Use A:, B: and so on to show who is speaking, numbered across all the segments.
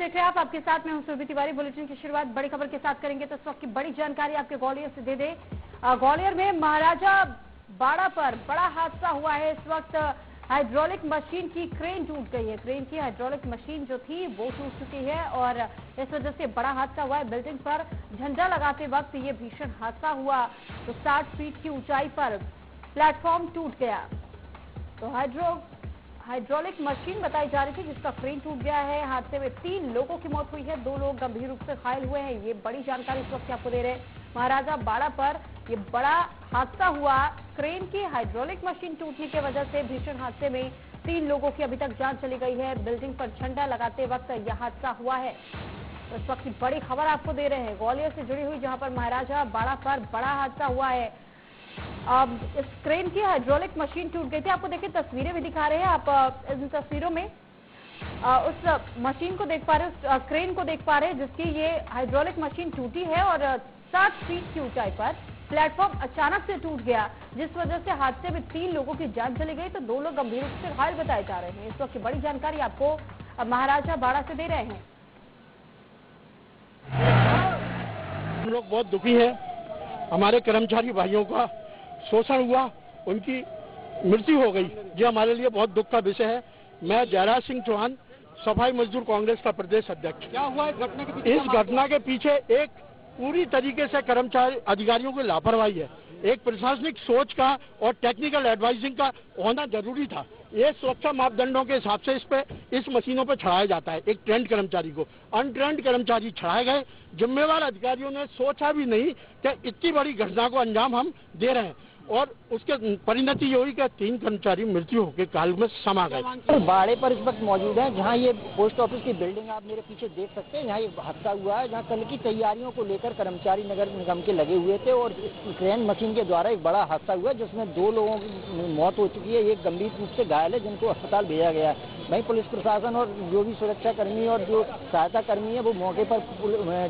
A: देख रहे हैं आप, आपके साथ में हूं सुरभि तिवारी। बुलेटिन की शुरुआत बड़ी खबर के साथ करेंगे तो इस वक्त की बड़ी जानकारी आपके ग्वालियर से दे दे। ग्वालियर में महाराजा बाड़ा पर बड़ा हादसा हुआ है। इस वक्त हाइड्रोलिक मशीन की क्रेन टूट गई है। क्रेन की हाइड्रोलिक मशीन जो थी वो टूट चुकी है और इस वजह से बड़ा हादसा हुआ है। बिल्डिंग पर झंडा लगाते वक्त ये भीषण हादसा हुआ तो 60 फीट की ऊंचाई पर प्लेटफॉर्म टूट गया। तो हाइड्रोलिक मशीन बताई जा रही थी जिसका क्रेन टूट गया है। हादसे में 3 लोगों की मौत हुई है, 2 लोग गंभीर रूप से घायल हुए हैं। ये बड़ी जानकारी इस वक्त आपको दे रहे हैं। महाराजा बाड़ा पर ये बड़ा हादसा हुआ। क्रेन की हाइड्रोलिक मशीन टूटने की वजह से भीषण हादसे में 3 लोगों की अभी तक जान चली गई है। बिल्डिंग पर झंडा लगाते वक्त यह हादसा हुआ है। तो इस वक्त की बड़ी खबर आपको दे रहे हैं ग्वालियर से जुड़ी हुई, जहां पर महाराजा बाड़ा पर बड़ा हादसा हुआ है। अब इस क्रेन की हाइड्रोलिक मशीन टूट गई थी। आपको देखिए तस्वीरें भी दिखा रहे हैं आप। इन तस्वीरों में उस मशीन को देख पा रहे हैं, उस क्रेन को देख पा रहे हैं जिसकी ये हाइड्रोलिक मशीन टूटी है और 60 फीट की ऊंचाई पर प्लेटफॉर्म अचानक से टूट गया, जिस वजह से हादसे में 3 लोगों की जान चली गई तो 2 लोग गंभीर रूप से घायल बताए जा रहे हैं। इस वक्त की बड़ी जानकारी आपको महाराजा बाड़ा से दे रहे हैं।
B: हम लोग बहुत दुखी है। हमारे कर्मचारी भाइयों का शोषण हुआ, उनकी मृत्यु हो गई। ये हमारे लिए बहुत दुख का विषय है। मैं जयराज सिंह चौहान, सफाई मजदूर कांग्रेस का प्रदेश अध्यक्ष।
C: क्या हुआ इस घटना के पीछे?
B: इस घटना के पीछे एक पूरी तरीके से कर्मचारी अधिकारियों की लापरवाही है। एक प्रशासनिक सोच का और टेक्निकल एडवाइजिंग का होना जरूरी था। ये सुरक्षा मापदंडों के हिसाब से इस मशीनों पर चढ़ाया जाता है। एक ट्रेंड कर्मचारी को अनट्रेंड कर्मचारी चढ़ाए गए। जिम्मेवार अधिकारियों ने सोचा भी नहीं कि इतनी बड़ी घटना को अंजाम हम दे रहे हैं और उसके परिणति ये हुई कि 3 कर्मचारी मृत्यु होकर काल में समा गए।
C: बाड़े पर इस वक्त मौजूद है, जहां ये पोस्ट ऑफिस की बिल्डिंग आप मेरे पीछे देख सकते हैं। यहाँ ये हादसा हुआ है, जहां कल की तैयारियों को लेकर कर्मचारी नगर निगम के लगे हुए थे और इस क्रेन मशीन के द्वारा एक बड़ा हादसा हुआ जिसमें 2 लोगों की मौत हो चुकी है। एक गंभीर रूप से घायल है जिनको अस्पताल भेजा गया है। वहीं पुलिस प्रशासन और जो भी सुरक्षा कर्मी और जो सहायता कर्मी है वो मौके पर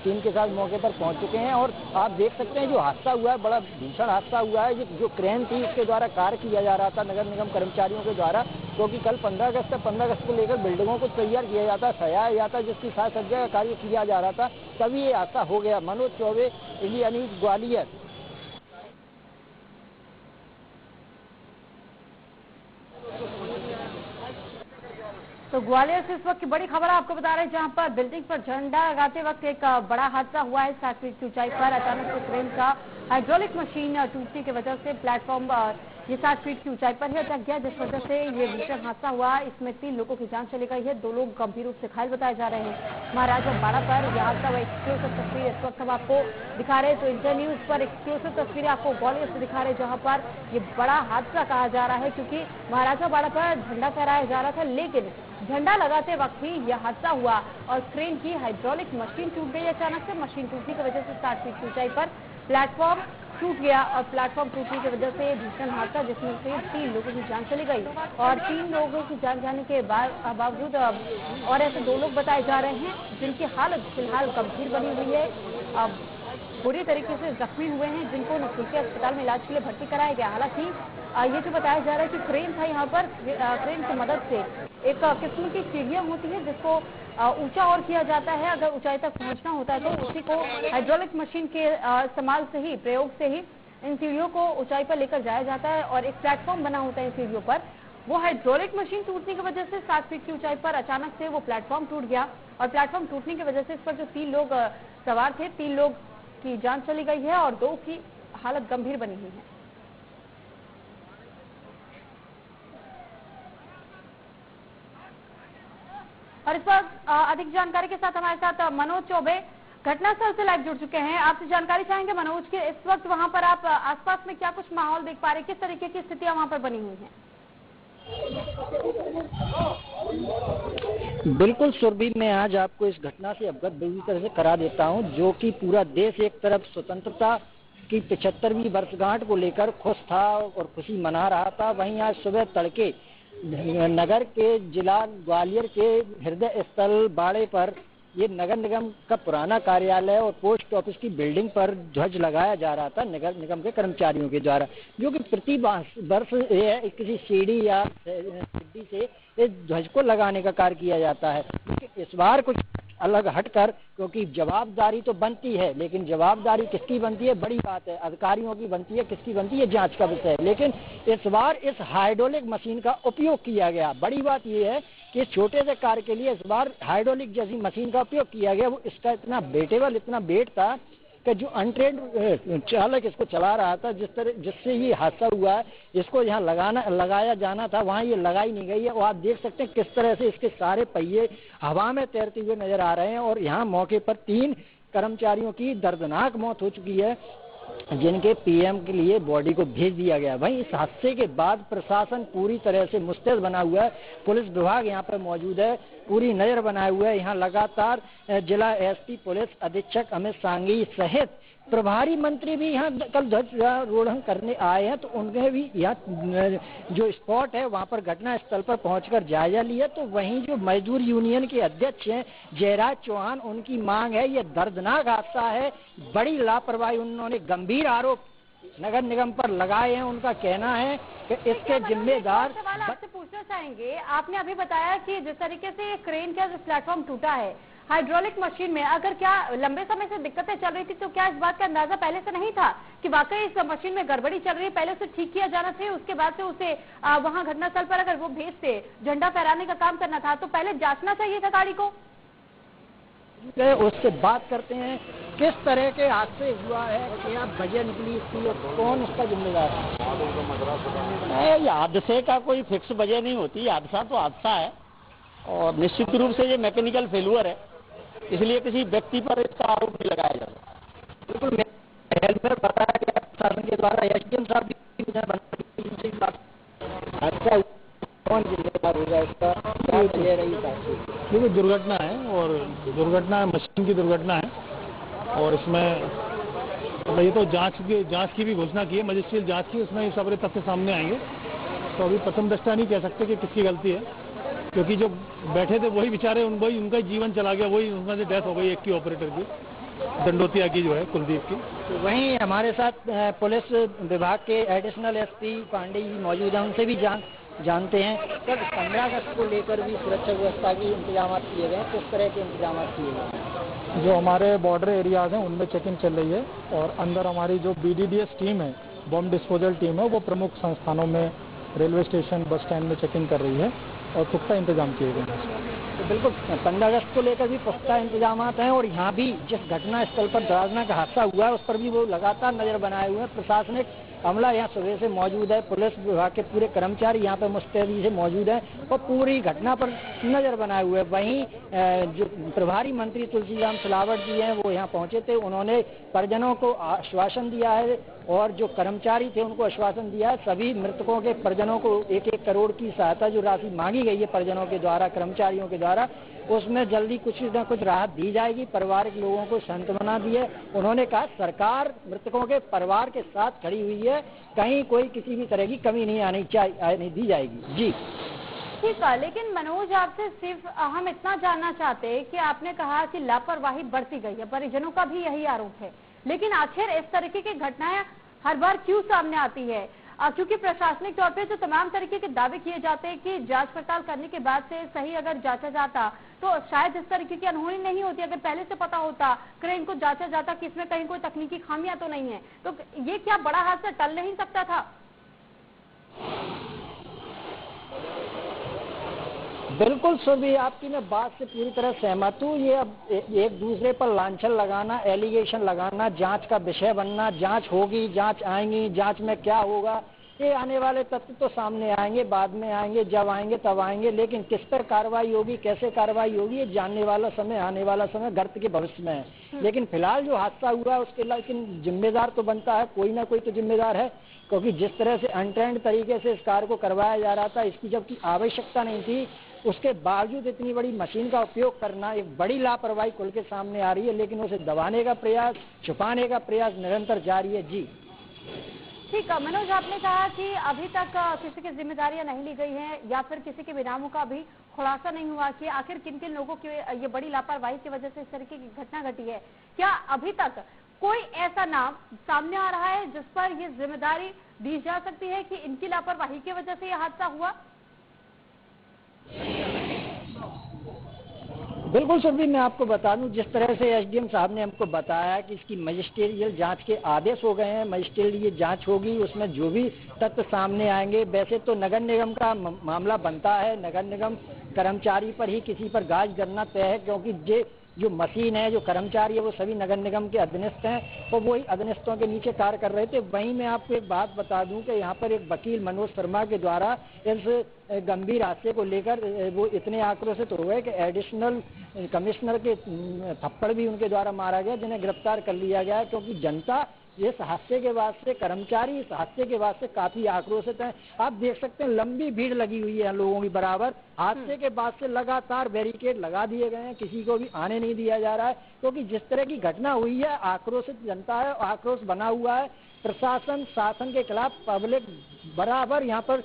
C: टीम के साथ मौके पर पहुंच चुके हैं। और आप देख सकते हैं जो हादसा हुआ है बड़ा भीषण हादसा हुआ है। जो क्रेन थी इसके द्वारा कार्य किया जा रहा था नगर निगम कर्मचारियों के द्वारा, क्योंकि कल 15 अगस्त तक 15 अगस्त को लेकर बिल्डिंगों को तैयार किया जाता, सजाया जाता, जिसकी साज सज्जा का कार्य किया जा रहा था, तभी ये हादसा हो गया। Manoj Choubey, India news, Gwalior.
A: तो ग्वालियर से इस वक्त की बड़ी खबर आपको बता रहे हैं, जहां पर बिल्डिंग पर झंडा लगाते वक्त एक बड़ा हादसा हुआ है। 60 फीट की ऊंचाई पर अचानक से क्रेन का हाइड्रोलिक मशीन टूटने की वजह से प्लेटफॉर्म ये 60 फीट की ऊंचाई पर ही अटक गया, जिस वजह से ये भीषण हादसा हुआ। इसमें 3 लोगों की जान चली गई है, 2 लोग गंभीर रूप से घायल बताए जा रहे हैं। महाराजा बाड़ा पर यह हादसा हुआ। एक्सक्लूसिव तस्वीर इस वक्त हम आपको दिखा रहे हैं। तो इंटर न्यूज पर एक्सक्लूसिव तस्वीरें आपको ग्वालियर से दिखा रहे हैं, जहां पर ये बड़ा हादसा कहा जा रहा है, क्योंकि महाराजा बाड़ा पर झंडा फहराया जा रहा था, लेकिन झंडा लगाते वक्त ही यह हादसा हुआ और क्रेन की हाइड्रोलिक मशीन टूट गई। अचानक से मशीन टूटने की वजह से 60 फीट की ऊंचाई पर प्लेटफॉर्म टूट गया और प्लेटफॉर्म टूटने की वजह से भीषण हादसा, जिसमें से 3 लोगों की जान चली गई और 3 लोगों की जान जाने के बावजूद और ऐसे 2 लोग बताए जा रहे हैं जिनकी हालत फिलहाल गंभीर बनी हुई है। अब बुरी तरीके से जख्मी हुए हैं, जिनको नजदीकी अस्पताल में इलाज के लिए भर्ती कराया गया। हालांकि ये जो बताया जा रहा है कि क्रेन था यहाँ पर, क्रेन की मदद से एक किस्म की सीढ़ियां होती है जिसको ऊंचा और किया जाता है। अगर ऊंचाई तक पहुंचना होता है तो उसी को हाइड्रोलिक मशीन के इस्तेमाल से ही, प्रयोग से ही इन सीढ़ियों को ऊंचाई पर लेकर जाया जाता है और एक प्लेटफॉर्म बना होता है इन सीढ़ियों पर। वो हाइड्रोलिक मशीन टूटने की वजह से 60 फीट की ऊंचाई पर अचानक से वो प्लेटफॉर्म टूट गया और प्लेटफॉर्म टूटने की वजह से इस पर जो 3 लोग सवार थे, 3 लोग की जान चली गई है और 2 की हालत गंभीर बनी हुई है। और इस पर अधिक जानकारी के साथ हमारे साथ मनोज चौबे घटनास्थल से लाइव जुड़ चुके हैं। आपसे जानकारी चाहेंगे मनोज कि इस वक्त वहां पर आप आसपास में क्या कुछ माहौल देख पा रहे हैं, किस तरीके की स्थितियां वहां पर बनी हुई हैं?
C: बिल्कुल सुरभि, मैं आज आपको इस घटना से अवगत बुरी तरह से करा देता हूं, जो कि पूरा देश एक तरफ स्वतंत्रता की 75वीं वर्षगांठ को लेकर खुश था और खुशी मना रहा था। वहीं आज सुबह तड़के नगर के जिला ग्वालियर के हृदय स्थल बाड़े पर ये नगर निगम का पुराना कार्यालय और पोस्ट ऑफिस की बिल्डिंग पर ध्वज लगाया जा रहा था नगर निगम के कर्मचारियों के द्वारा, जो कि प्रति वर्ष किसी सीढ़ी या सिड्डी से इस ध्वज को लगाने का कार्य किया जाता है। लेकिन इस बार कुछ अलग हटकर, क्योंकि जवाबदारी तो बनती है, लेकिन जवाबदारी किसकी बनती है बड़ी बात है, अधिकारियों की बनती है, किसकी बनती है जांच का विषय है। लेकिन इस बार इस हाइड्रोलिक मशीन का उपयोग किया गया। बड़ी बात यह है कि छोटे से कार्य के लिए इस बार हाइड्रोलिक जैसी मशीन का उपयोग किया गया। वो इसका इतना वेटेबल, इतना वेट था कि जो अनट्रेंड चालक इसको चला रहा था, जिससे ये हादसा हुआ है, इसको यहाँ लगाया जाना था, वहाँ ये लगाई नहीं गई है। और आप देख सकते हैं किस तरह से इसके सारे पहिए हवा में तैरते हुए नजर आ रहे हैं। और यहाँ मौके पर 3 कर्मचारियों की दर्दनाक मौत हो चुकी है, जिनके पीएम के लिए बॉडी को भेज दिया गया। भाई इस हादसे के बाद प्रशासन पूरी तरह से मुस्तैद बना हुआ है। पुलिस विभाग यहाँ पर मौजूद है, पूरी नजर बनाए हुए है। यहाँ लगातार जिला एसपी पुलिस अधीक्षक अमित सांघी सहित प्रभारी मंत्री भी यहाँ कल ध्वजारोहण करने आए हैं। तो उनके भी यहाँ जो स्पॉट है वहाँ पर घटना स्थल पर पहुंचकर जायजा लिया। तो वहीं जो मजदूर यूनियन के अध्यक्ष हैं जयराज चौहान, उनकी मांग है ये दर्दनाक हादसा है, बड़ी लापरवाही, उन्होंने गंभीर आरोप नगर निगम पर लगाए हैं। उनका कहना है कि इसके जिम्मेदार।
A: सवाल आपसे पूछना चाहेंगे, आपने अभी बताया कि जिस तरीके से क्रेन का जो प्लेटफॉर्म टूटा है हाइड्रोलिक मशीन में, अगर क्या लंबे समय से दिक्कतें चल रही थी तो क्या इस बात का अंदाजा पहले से नहीं था कि वाकई इस मशीन में गड़बड़ी चल रही है, पहले उसे ठीक किया जाना चाहिए, उसके बाद से उसे वहां घटनास्थल पर अगर वो भेजते, झंडा फहराने का काम करना था तो पहले जांचना चाहिए था गाड़ी को?
C: उससे बात करते हैं किस तरह के हादसे हुआ है, क्या वजह निकली इसकी और कौन इसका जिम्मेदार है।
D: ये हादसे का कोई फिक्स वजह नहीं होती, हादसा तो हादसा है और निश्चित रूप से ये मैकेनिकल फेल्यूर है, इसलिए किसी व्यक्ति पर इसका आरोप नहीं लगाया जाता।
C: बिल्कुल हेलमेट बताया गया प्रशासन के द्वारा, एसडीएम साहब भी अच्छा कौन जिम्मेदार होगा इसका, क्या ले रही है?
E: देखिए दुर्घटना है और दुर्घटना मशीन की दुर्घटना है और इसमें ये तो जांच की भी घोषणा की है, मजिस्ट्रियल जांच की, उसमें ये सारे तथ्य सामने आएंगे। तो अभी प्रथम दृष्टया नहीं कह सकते कि किसकी गलती है, क्योंकि जो बैठे थे वही बेचारे, वही उनका जीवन चला गया, वही उनका से डेथ हो गई एक की ऑपरेटर की, दंडोतिया की जो है कुलदीप की।
C: तो वहीं हमारे साथ पुलिस विभाग के एडिशनल एसपी पांडे जी मौजूद हैं, उनसे भी जानते हैं सर 15 अगस्त को लेकर भी सुरक्षा व्यवस्था की इंतजाम किए गए, किस तरह के इंतजाम किए गए?
E: जो हमारे बॉर्डर एरियाज हैं उनमें चेकिंग चल रही है और अंदर हमारी जो BDDS टीम है, बॉम्ब डिस्पोजल टीम है, वो प्रमुख संस्थानों में, रेलवे स्टेशन, बस स्टैंड में चेकिंग कर रही है और पुख्ता इंतजाम किए गए हैं।
C: तो बिल्कुल 15 अगस्त को लेकर भी पुख्ता इंतजाम हैं और यहाँ भी जिस घटना स्थल पर दर्दनाक हादसा हुआ है उस पर भी वो लगातार नजर बनाए हुए हैं। प्रशासनिक अमला यहाँ सुबह से मौजूद है, पुलिस विभाग के पूरे कर्मचारी यहाँ पर मुस्तैदी से मौजूद है और पूरी घटना पर नजर बनाए हुए हैं। वहीं जो प्रभारी मंत्री तुलसीराम सिलावट जी हैं वो यहाँ पहुंचे थे, उन्होंने परिजनों को आश्वासन दिया है और जो कर्मचारी थे उनको आश्वासन दिया है, सभी मृतकों के परिजनों को 1-1 करोड़ की सहायता जो राशि मांगी गई है परिजनों के द्वारा, कर्मचारियों के द्वारा, उसमें जल्दी कुछ न कुछ राहत दी जाएगी। परिवार के लोगों को सांत्वना दी है। उन्होंने कहा सरकार मृतकों के परिवार के साथ खड़ी हुई है, कहीं कोई किसी भी तरह की कमी नहीं दी जाएगी। जी
A: ठीक है, लेकिन मनोज आपसे सिर्फ हम इतना जानना चाहते हैं कि आपने कहा कि लापरवाही बढ़ती गई है, परिजनों का भी यही आरोप है, लेकिन आखिर इस तरीके की घटनाएं हर बार क्यों सामने आती है? क्योंकि प्रशासनिक तौर पे जो तमाम तरीके के दावे किए जाते हैं कि जांच पड़ताल करने के बाद से सही अगर जांचा जाता तो शायद इस तरीके की अनहोनी नहीं होती। अगर पहले से पता होता, क्रेन को जांचा जाता कि इसमें कहीं कोई तकनीकी खामियां तो नहीं है, तो ये क्या बड़ा हादसा टल नहीं सकता था?
C: बिल्कुल सुबह आपकी मैं बात से पूरी तरह सहमत हूँ। ये अब एक दूसरे पर लांछन लगाना, एलिगेशन लगाना, जांच का विषय बनना, जांच होगी, जांच आएंगी, जांच में क्या होगा, ये आने वाले तथ्य तो सामने आएंगे, बाद में आएंगे, जब आएंगे तब आएंगे, लेकिन किस पर कार्रवाई होगी, कैसे कार्रवाई होगी, ये जानने वाला समय, आने वाला समय गर्त के भविष्य में है। लेकिन फिलहाल जो हादसा हुआ है उसके लेकिन जिम्मेदार तो बनता है, कोई ना कोई तो जिम्मेदार है, क्योंकि जिस तरह से अनट्रेंड तरीके से इस कार्य को करवाया जा रहा था, इसकी जबकि आवश्यकता नहीं थी, उसके बावजूद इतनी बड़ी मशीन का उपयोग करना एक बड़ी लापरवाही खुल के सामने आ रही है। लेकिन उसे दबाने का प्रयास, छुपाने का प्रयास निरंतर जारी है। जी
A: ठीक है मनोज, आपने कहा कि अभी तक किसी की जिम्मेदारियां नहीं ली गई हैं या फिर किसी के बेनामों का भी खुलासा नहीं हुआ कि आखिर किन किन लोगों की ये बड़ी लापरवाही की वजह से इस तरीके की घटना घटी है। क्या अभी तक कोई ऐसा नाम सामने आ रहा है जिस पर ये जिम्मेदारी दी जा सकती है कि इनकी लापरवाही की वजह से यह हादसा हुआ?
C: बिल्कुल सर, भी मैं आपको बता दूं, जिस तरह से एसडीएम साहब ने हमको बताया कि इसकी मजिस्ट्रियल जांच के आदेश हो गए हैं, मजिस्ट्रियल जांच होगी, उसमें जो भी तथ्य सामने आएंगे। वैसे तो नगर निगम का मामला बनता है, नगर निगम कर्मचारी पर ही किसी पर गाज करना तय है, क्योंकि जो मशीन है, जो कर्मचारी है, वो सभी नगर निगम के अधीनस्थ हैं और वही अधीनस्थों के नीचे कार्य कर रहे थे। वहीं मैं आपको एक बात बता दूं कि यहाँ पर एक वकील मनोज शर्मा के द्वारा इस गंभीर हादसे को लेकर वो इतने आक्रोशित हो गए कि एडिशनल कमिश्नर के थप्पड़ भी उनके द्वारा मारा गया, जिन्हें गिरफ्तार कर लिया गया, क्योंकि जनता इस हादसे के बाद से, कर्मचारी इस हादसे के बाद से काफी आक्रोशित हैं। आप देख सकते हैं लंबी भीड़ लगी हुई है लोगों की बराबर। हादसे के बाद से लगातार बैरिकेड लगा दिए गए हैं, किसी को भी आने नहीं दिया जा रहा है, क्योंकि जिस तरह की घटना हुई है, आक्रोशित जनता है, आक्रोश बना हुआ है। प्रशासन शासन के खिलाफ पब्लिक बराबर यहाँ पर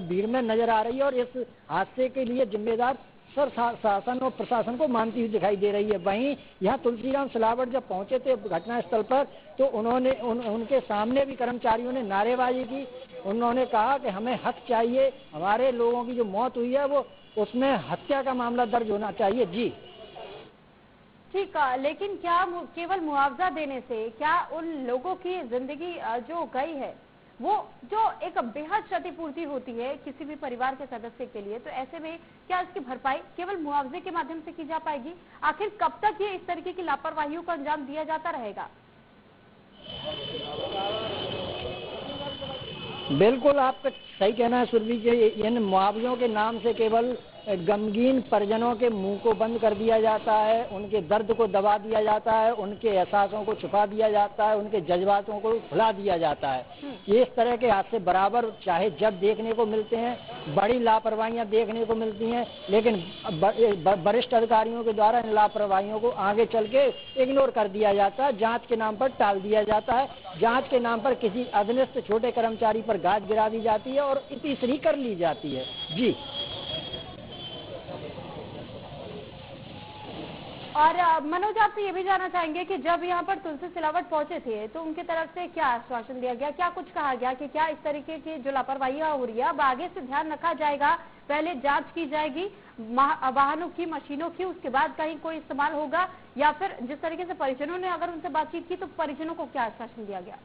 C: भीड़ में नजर आ रही है और इस हादसे के लिए जिम्मेदार सर शासन और प्रशासन को मानती हुई दिखाई दे रही है। वहीं यहाँ तुलसीराम सिलावट जब पहुंचे थे घटनास्थल पर, तो उन्होंने उनके सामने भी कर्मचारियों ने नारेबाजी की। उन्होंने कहा कि हमें हक चाहिए, हमारे लोगों की जो मौत हुई है वो उसमें हत्या का मामला दर्ज होना चाहिए। जी
A: ठीक है, लेकिन क्या केवल मुआवजा देने से क्या उन लोगों की जिंदगी जो गई है, वो जो एक बेहद क्षतिपूर्ति होती है किसी भी परिवार के सदस्य के लिए, तो ऐसे में क्या इसकी भरपाई केवल मुआवजे के माध्यम से की जा पाएगी? आखिर कब तक ये इस तरीके की लापरवाहियों को अंजाम दिया जाता रहेगा?
C: बिल्कुल आपका सही कहना है सुरभि जी, इन मुआवजों के नाम से केवल गमगीन परिजनों के मुंह को बंद कर दिया जाता है, उनके दर्द को दबा दिया जाता है, उनके एहसासों को छुपा दिया जाता है, उनके जज्बातों को भुला दिया जाता है। ये इस तरह के हादसे बराबर चाहे जब देखने को मिलते हैं, बड़ी लापरवाहियां देखने को मिलती हैं, लेकिन वरिष्ठ अधिकारियों के द्वारा इन लापरवाहियों को आगे चल के इग्नोर कर दिया जाता है, जांच के नाम पर टाल दिया जाता है, जांच के नाम पर किसी अधीनस्थ छोटे कर्मचारी पर गाज गिरा दी जाती है और तीसरी कर ली जाती है। जी
A: और मनोज, आपसे ये भी जानना चाहेंगे कि जब यहाँ पर तुलसी सिलावट पहुंचे थे तो उनकी तरफ से क्या आश्वासन दिया गया, क्या कुछ कहा गया कि क्या इस तरीके की जो लापरवाहियां हो रही है अब आगे से ध्यान रखा जाएगा, पहले जांच की जाएगी वाहनों की, मशीनों की, उसके बाद कहीं कोई इस्तेमाल होगा, या फिर जिस तरीके से परिजनों ने अगर उनसे बातचीत की तो परिजनों को क्या आश्वासन दिया गया?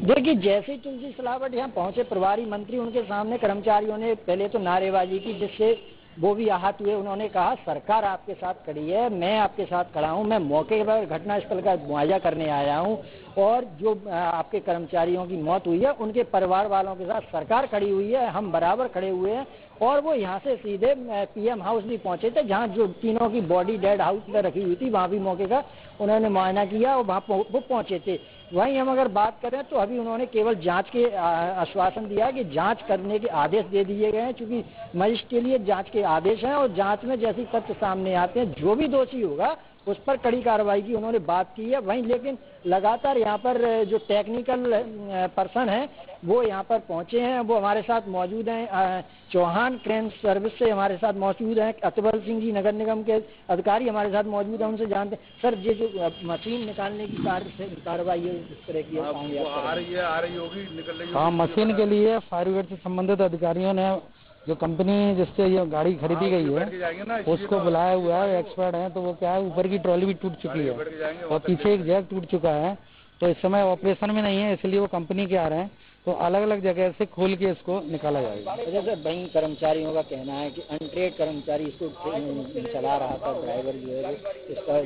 C: देखिए, जैसे ही तुलसी सिलावट यहाँ पहुंचे प्रभारी मंत्री, उनके सामने कर्मचारियों ने पहले तो नारेबाजी की, जिससे वो भी आहत हुए। उन्होंने कहा सरकार आपके साथ खड़ी है, मैं आपके साथ खड़ा हूं, मैं मौके पर घटनास्थल का मुआयजा करने आया हूं और जो आपके कर्मचारियों की मौत हुई है उनके परिवार वालों के साथ सरकार खड़ी हुई है, हम बराबर खड़े हुए हैं। और वो यहाँ से सीधे पीएम हाउस भी पहुंचे थे, जहाँ जो तीनों की बॉडी डेड हाउस में रखी हुई थी, वहाँ भी मौके का उन्होंने मुआयना किया और वहाँ वो पहुंचे थे। वहीं हम अगर बात करें तो अभी उन्होंने केवल जांच के आश्वासन दिया कि जांच करने के आदेश दे दिए गए हैं, क्योंकि मजिस्ट्रेट जांच के आदेश हैं और जांच में जैसे तथ्य सामने आते हैं जो भी दोषी होगा उस पर कड़ी कार्रवाई की उन्होंने बात की है। वहीं लेकिन लगातार यहाँ पर जो टेक्निकल पर्सन है वो यहाँ पर पहुंचे हैं, वो हमारे साथ मौजूद हैं। चौहान क्रेन सर्विस से हमारे साथ मौजूद हैं, अतबर सिंह जी नगर निगम के अधिकारी हमारे साथ मौजूद हैं, उनसे जानते हैं। सर, ये जो मशीन निकालने की कार्रवाई है इस तरह की
F: आ रही होगी, निकल रही?
E: हाँ, मशीन के लिए फायर ब्रिगेड से संबंधित अधिकारियों ने जो कंपनी जिससे ये गाड़ी खरीदी गई है उसको बुलाया हुआ है, एक्सपर्ट है, तो वो क्या है ऊपर की ट्रॉली भी टूट चुकी है और पीछे एक जैक टूट चुका है, तो इस समय ऑपरेशन में नहीं है, इसलिए वो कंपनी के आ रहे हैं, तो अलग अलग जगह से खोल के इसको निकाला जाएगा।
C: सर, वहीं कर्मचारियों का कहना है कि अनट्रेड कर्मचारी इसको चला रहा था, ड्राइवर जो है इसका